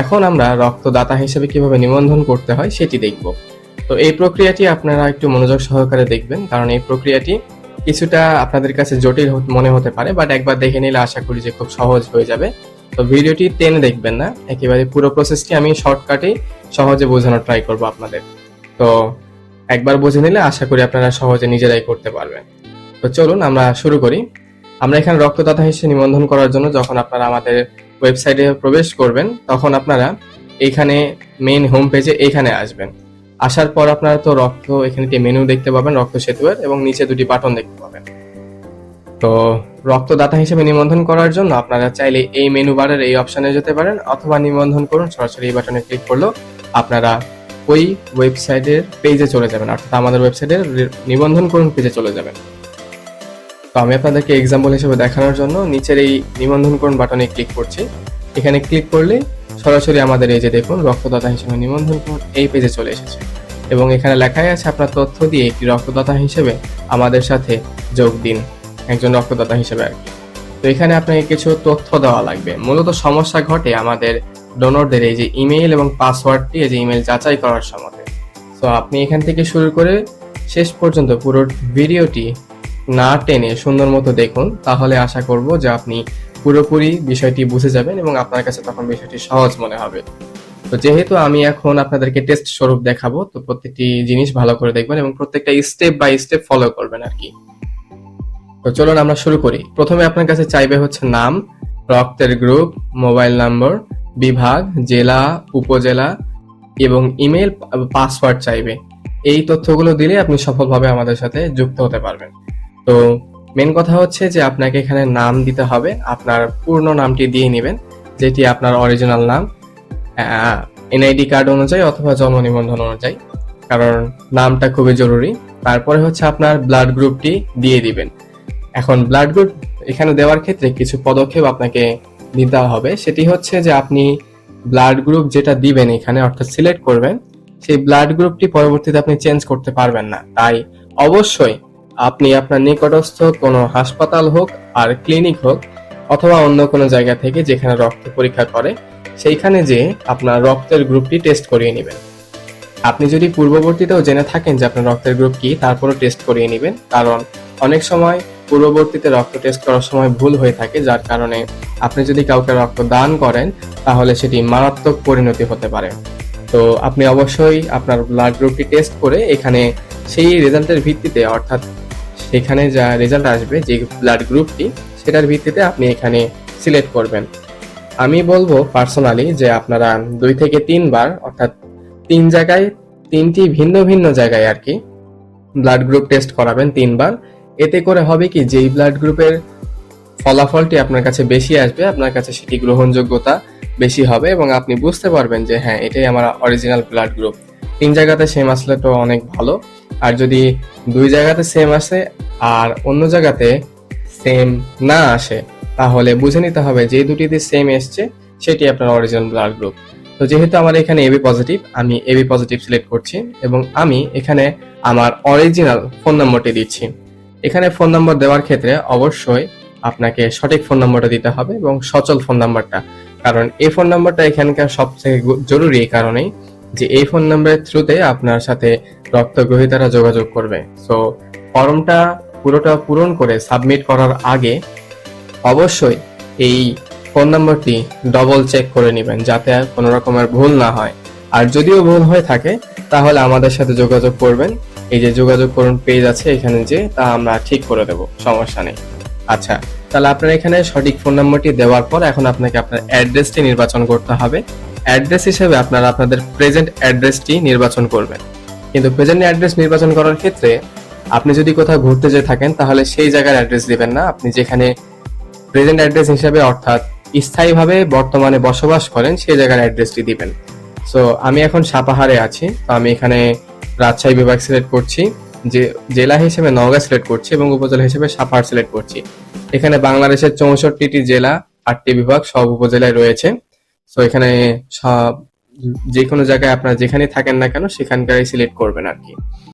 এখন আমরা রক্তদাতা হিসেবে কিভাবে নিবন্ধন করতে হয় সেটি দেখব। তো এই প্রক্রিয়াটি আপনারা একটু মনোযোগ সহকারে দেখবেন, কারণ এই প্রক্রিয়াটি কিছুটা আপনাদের কাছে জটিল মনে হতে পারে, বাট একবার দেখে নিলে আশা করি যে খুব সহজ হয়ে যাবে। তো ভিডিওটি টেনে দেখবেন না, একেবারে পুরো প্রসেসটি আমি শর্টকাটে সহজে বোঝানোর ট্রাই করব আপনাদের। তো একবার বুঝে নিলে আশা করি আপনারা সহজে নিজেরাই করতে পারবেন। তো চলুন আমরা শুরু করি। আমরা এখানে রক্তদাতা হিসেবে নিবন্ধন করার জন্য যখন আপনারা আমাদের ওয়েবসাইটে প্রবেশ করবেন, তখন আপনারা এইখানে মেইন হোম পেজে এইখানে আসবেন। আসার পর আপনারা তো এখানে একটি মেনু দেখতে পাবেন রক্ত সেতুয়ের, এবং নিচে দুটি বাটন দেখতে পাবেন। তো রক্তদাতা হিসেবে নিবন্ধন করার জন্য আপনারা চাইলে এই মেনু বারের এই অপশনে যেতে পারেন, অথবা নিবন্ধন করুন সরাসরি এই বাটনে ক্লিক করলেও আপনারা ওই ওয়েবসাইটের পেজে চলে যাবেন, অর্থাৎ আমাদের ওয়েবসাইটের নিবন্ধন করুন পেজে চলে যাবেন। তো আমি আপনাদেরকে এক্সাম্পল হিসেবে দেখানোর জন্য নিচের এই নিবন্ধন করুন বাটনে ক্লিক করছি। এখানে ক্লিক করলে সরাসরি আমাদের এই যে দেখুন রক্তদাতা হিসেবে নিবন্ধন করুন এই পেজে চলে এসেছে, এবং এখানে লেখাই আছে আপনার তথ্য দিয়ে একটি রক্তদাতা হিসেবে আমাদের সাথে যোগ দিন, একজন রক্তদাতা হিসেবে আর কি। তো এখানে আপনাকে কিছু তথ্য দেওয়া লাগবে। মূলত সমস্যা ঘটে আমাদের ডোনরদের এই যে ইমেইল এবং পাসওয়ার্ডটি, এই যে ইমেইল যাচাই করার সময়। তো আপনি এখান থেকে শুরু করে শেষ পর্যন্ত পুরো ভিডিওটি না টেনে সুন্দর মতো দেখুন, তাহলে আশা করব যে আপনি পুরোপুরি বিষয়টি বুঝে যাবেন এবং আপনার কাছে তখন বিষয়টি সহজ মনে হবে। তো যেহেতু আমি এখন আপনাদেরকে টেস্ট স্বরূপ দেখাবো, তো প্রত্যেকটি জিনিস ভালো করে দেখবেন এবং প্রত্যেকটা স্টেপ বাই স্টেপ ফলো করবেন আর কি। তো চলুন আমরা শুরু করি। প্রথমে আপনার কাছে চাইবে হচ্ছে নাম, রক্তের গ্রুপ, মোবাইল নম্বর, বিভাগ, জেলা, উপজেলা এবং ইমেল, পাসওয়ার্ড চাইবে। এই তথ্যগুলো দিলে আপনি সফলভাবে আমাদের সাথে যুক্ত হতে পারবেন। তো মেন কথা হচ্ছে যে আপনাকে এখানে নাম দিতে হবে। আপনার পূর্ণ নামটি দিয়ে নেবেন, যেটি আপনার অরিজিনাল নাম, এনআইডি কার্ড অনুযায়ী অথবা জন্ম নিবন্ধন অনুযায়ী, কারণ নামটা খুবই জরুরি। তারপরে হচ্ছে আপনার ব্লাড গ্রুপটি দিয়ে দিবেন। এখন ব্লাড গ্রুপ এখানে দেওয়ার ক্ষেত্রে কিছু পদক্ষেপ আপনাকে নিতে হবে। সেটি হচ্ছে যে আপনি ব্লাড গ্রুপ যেটা দিবেন এখানে, অর্থাৎ সিলেক্ট করবেন, সেই ব্লাড গ্রুপটি পরবর্তীতে আপনি চেঞ্জ করতে পারবেন না। তাই অবশ্যই আপনি আপনার নিকটস্থ কোনো হাসপাতাল হোক আর ক্লিনিক হোক, অথবা অন্য কোনো জায়গা থেকে যেখানে রক্ত পরীক্ষা করে, সেইখানে যে আপনার রক্তের গ্রুপটি টেস্ট করিয়ে নেবেন। আপনি যদি পূর্ববর্তীতেও জেনে থাকেন যে আপনার রক্তের গ্রুপ কি, তারপরও টেস্ট করিয়ে নেবেন, কারণ অনেক সময় পূর্ববর্তীতে রক্ত টেস্ট করার সময় ভুল হয়ে থাকে, যার কারণে আপনি যদি কাউকে রক্ত দান করেন তাহলে সেটি মারাত্মক পরিণতি হতে পারে। তো আপনি অবশ্যই আপনার ব্লাড গ্রুপটি টেস্ট করে এখানে সেই রেজাল্টের ভিত্তিতে, অর্থাৎ সেখানে যা রেজাল্ট আসবে যে ব্লাড গ্রুপটি, সেটার ভিত্তিতে আপনি এখানে সিলেক্ট করবেন। আমি বলবো পার্সোনালি যে আপনারা 2 থেকে 3 বার, অর্থাৎ 3 জায়গায়, 3টি ভিন্ন ভিন্ন জায়গায় আর কি ব্লাড গ্রুপ টেস্ট করাবেন 3 বার। এতে করে হবে কি, যেই ব্লাড গ্রুপের ফলাফলটি আপনার কাছে বেশি আসবে, আপনার কাছে সেটি গ্রহণযোগ্যতা বেশি হবে এবং আপনি বুঝতে পারবেন যে হ্যাঁ, এটাই আমার অরিজিনাল ব্লাড গ্রুপ। 3 জায়গাতে সেম আসলে তো অনেক ভালো, আর যদি 2 জায়গাতে সেম আসে আর অন্য জায়গাতে সেম না আসে, তাহলে বুঝে নিতে হবে যে দুটিতে সেম এসছে সেটি আপনার অরিজিনাল ব্লাড গ্রুপ। তো যেহেতু আমার এখানে এবি পজিটিভ, আমি এবি পজিটিভ সিলেক্ট করছি এবং আমি এখানে আমার অরিজিনাল ফোন নম্বরটি দিচ্ছি। এখানে ফোন নম্বর দেওয়ার ক্ষেত্রে অবশ্যই আপনাকে সঠিক ফোন নম্বরটা দিতে হবে এবং সচল ফোন নাম্বারটা, কারণ এই ফোন নাম্বারটা এখানকার সবথেকে জরুরি এই কারণেই যে এই ফোন নাম্বারের থ্রুতে আপনার সাথে রক্তগ্রহীতারা যোগাযোগ করবে। সো ফর্মটা পুরোটা পূরণ করে সাবমিট করার আগে অবশ্যই এই ফোন নাম্বারটি ডবল চেক করে নেবেন, যাতে আর কোনো রকমের ভুল না হয়। আর যদিও ভুল হয়ে থাকে তাহলে আমাদের সাথে যোগাযোগ করবেন। এই যে যোগাযোগ করুন পেজ আছে এখানে, যে তা আমরা ঠিক করে দেব, সমস্যা নেই। আচ্ছা, তাহলে আপনার এখানে সঠিক ফোন নাম্বারটি দেওয়ার পর এখন আপনাকে আপনার অ্যাড্রেসটি নির্বাচন করতে হবে। অ্যাড্রেস হিসেবে আপনারা আপনাদের প্রেজেন্ট অ্যাড্রেসটি নির্বাচন করবেন। কিন্তু প্রেজেন্ট অ্যাড্রেস নির্বাচন করার ক্ষেত্রে আপনি যদি কোথাও ঘুরতে যেয়ে থাকেন তাহলে সেই জায়গার অ্যাড্রেস দিবেন না। আপনি যেখানে প্রেজেন্ট অ্যাড্রেস হিসেবে, অর্থাৎ স্থায়ীভাবে বর্তমানে বসবাস করেন, সেই জায়গার অ্যাড্রেসটি দিবেন। সো আমি এখন সাপাহারে আছি, তো আমি এখানে রাজশাহী বিভাগ সিলেক্ট করছি, যে জেলা হিসেবে নওগাঁ সিলেক্ট করছি এবং উপজেলা হিসেবে সাপাহার সিলেক্ট করছি। এখানে বাংলাদেশের 64টি জেলা, 8টি বিভাগ, সব উপজেলায় রয়েছে। সো এখানে সব যে কোনো জায়গায় আপনারা যেখানে থাকেন না কেন সেখানকারই সিলেক্ট করবেন আর কি।